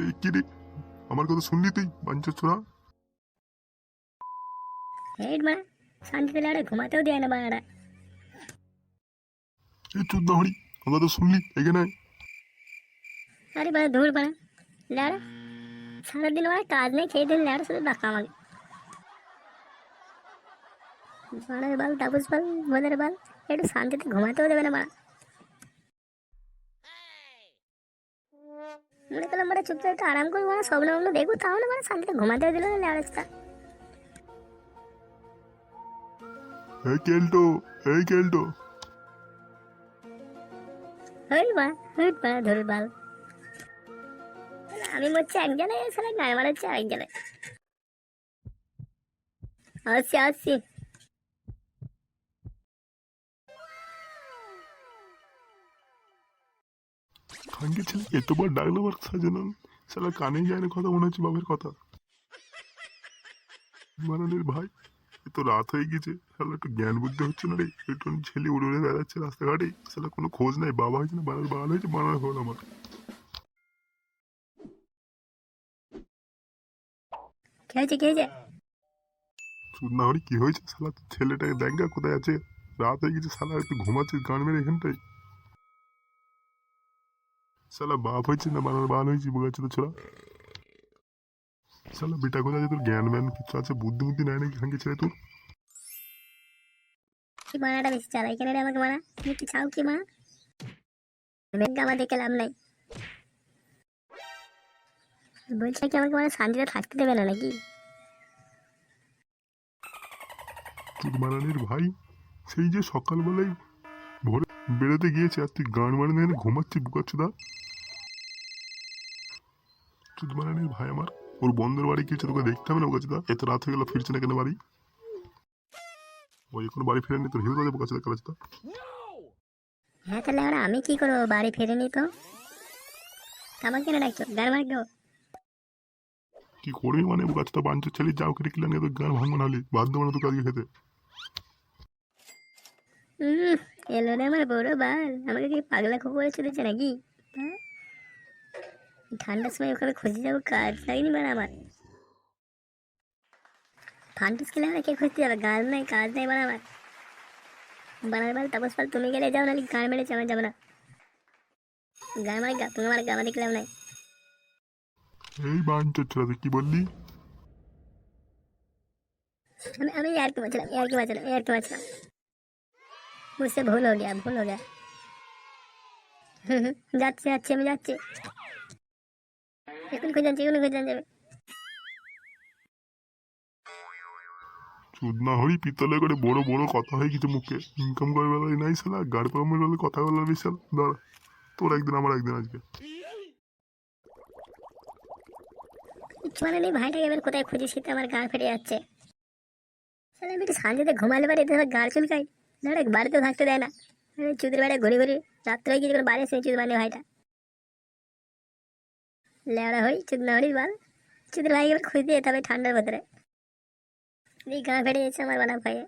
এই কি রে, আমার কথা শুনলি তুই বাঞ্চার ছোড়া? হেড মা শান্তিতে লাড়ে ঘুমাতেও দেয় না বাড়াটা। এই চোদ্দ হরি, আমার কথা শুনলি? এখানে আয়। আরে বাড়া ধুর বাড়া লাড়া, সারাদিন বাড়া কাজ নেই, খেয়ে দিন লাড়া শুধু ডাকা আমাকে। বাড়ার বাল তাপস বাল বোনের বাল, একটু শান্তিতে ঘুমাতেও দেবে না বাড়া। মনে করলাম বাড়া চুপচাপ একটু আরাম করবো, বাড়া স্বপ্ন মগ্ন দেখবো, তাও না বাড়া শান্তিতে ঘুমাতেও দিল না লাড়াটা। এই কেল্টো, এই কেল্টো। হই বা হই বাড়া ধুর বাল, আমি মরছি একজনে, সালা গায়ে মারাচ্ছে আরেকজনে। আসছি আসছি। খানকে ছেলে এতবার ডাকলো আবার সাজানো, শালা কানে যায় না কথা, মনে হচ্ছে বাপের কথা। মানানের ভাই, এত রাত হয়ে গেছে, শালা একটু জ্ঞান বুদ্ধি হচ্ছে না রে? একটু ছেলে উড়ে উড়ে বেড়াচ্ছে রাস্তাঘাটে, শালা কোনো খোঁজ নাই, বাবা হয়েছে না বানার বাল হয়েছে, বানার হল আমার। কি হয়েছে কি হয়েছে? চুদনা হরি, কি হয়েছে? শালা তোর ছেলেটাকে দেখ গা কোথায় আছে, রাত হয়ে গেছে, শালা একটু ঘুমাচ্ছিস গান মেরে এখানটাই। শালা বাপ হয়েছে না বানার বাল হয়েছে, বোঝাচ্ছে তো ছোড়া। শালা বেটা কোথায় আছে তোর? জ্ঞান ম্যান কিছু আছে? বুদ্ধি বুদ্ধি নাই নাকি খানকে ছেলে তোর? কি মারাটা বেশি চালাই কেন রে আমাকে মারা? তুমি কি চাও কি মা? বেগ আমার দেখে লাভ নাই। বলছে কি আমাকে মানে শান্তিতে থাকতে দেবে না নাকি? চুদ মারানির ভাই, সেই যে সকালবেলায় ভোরে বেরোতে গিয়েছে আর তুই গান মারানি এখানে ঘুমাচ্ছিস বুকাচ্ছুদা। চুদ মারানির ভাই আমার, ওর বন্ধের বাড়ি গিয়েছে, তোকে দেখতে হবে না বুকাচ্ছুদা? এত রাত হয়ে গেল, ফিরছে না কেন বাড়ি? ওই এখনো বাড়ি ফেরেনি, তোর হিরো দাদা বুকাচ্ছুদা কালাচ্ছুদা। হ্যাঁ তাহলে আমরা আমি কি করবো, বাড়ি ফেরেনি তো? আমাকে কেন ডাকছো, গান মারবো? কি করবি মানে বুকাচ্ছুদা? বাঞ্চের ছেলে যাও কেটে কিলাম নিয়ে তোর গান ভাঙবো, নাহলে বাধ্য মানে তোকে আজকে খেতে। হুম, এলো রে আমার বড় বাল, আমাকে কি পাগলা খবর চলেছে নাকি? হ্যাঁ? ঠান্ডার সময় ওখানে খুঁজে যাবো, কাজ লাগেনি মানে আমার। ফান্টিস খেলে আমরা কে খুঁজতে যাবে? গাছ নাই কাজ নেই মানে আমার। বানার বাল তাপস পাল, তুমি গেলে যাও, নাহলে গান মেরেছে আমার যাবে না। গান মানে গা, তুমি আমার গান দেখলাম নাই। এই বাঞ্চের ছেলে, তুই কি বললি? আমি আমি यार की बचला, यार की बचला, यार की बचला। मुझसे भूल हो गया, भूल हो गया। যাচ্ছে যাচ্ছে, আমি যাচ্ছি, এখন খুঁজে যাচ্ছি, এখন খুঁজে যাবে। চুদনা হরি, পিতলে করে বড় বড় কথা হয়ে কিছু মুখে ইনকাম করে বেলায় নাই, শালা গাড় পামের বেলা কথা বলার বিশাল ধর। তোর একদিন আমার একদিন আজকে। মানে নেই ভাইটাকে এবার কোথায় খুঁজি, শীতে আমার গান ফেটে যাচ্ছে। তাহলে আমি একটু শান্তিতে ঘুমালে পারি, তো গাড় চুলকাই না রে, বাড়িতেও থাকতে দেয় না। চুদের বাড়ি ঘুরে ঘুরে রাত্রে হয়ে গিয়ে বাড়ি এসে চুদ মানে ভাইটা লেওড়া হই, চুদ না হরি বাল। চুদের ভাই এবার খুঁজতে যেতে হবে ঠান্ডার ভেতরে, এই গা ফেটে যাচ্ছে আমার বানা ভাইয়ে।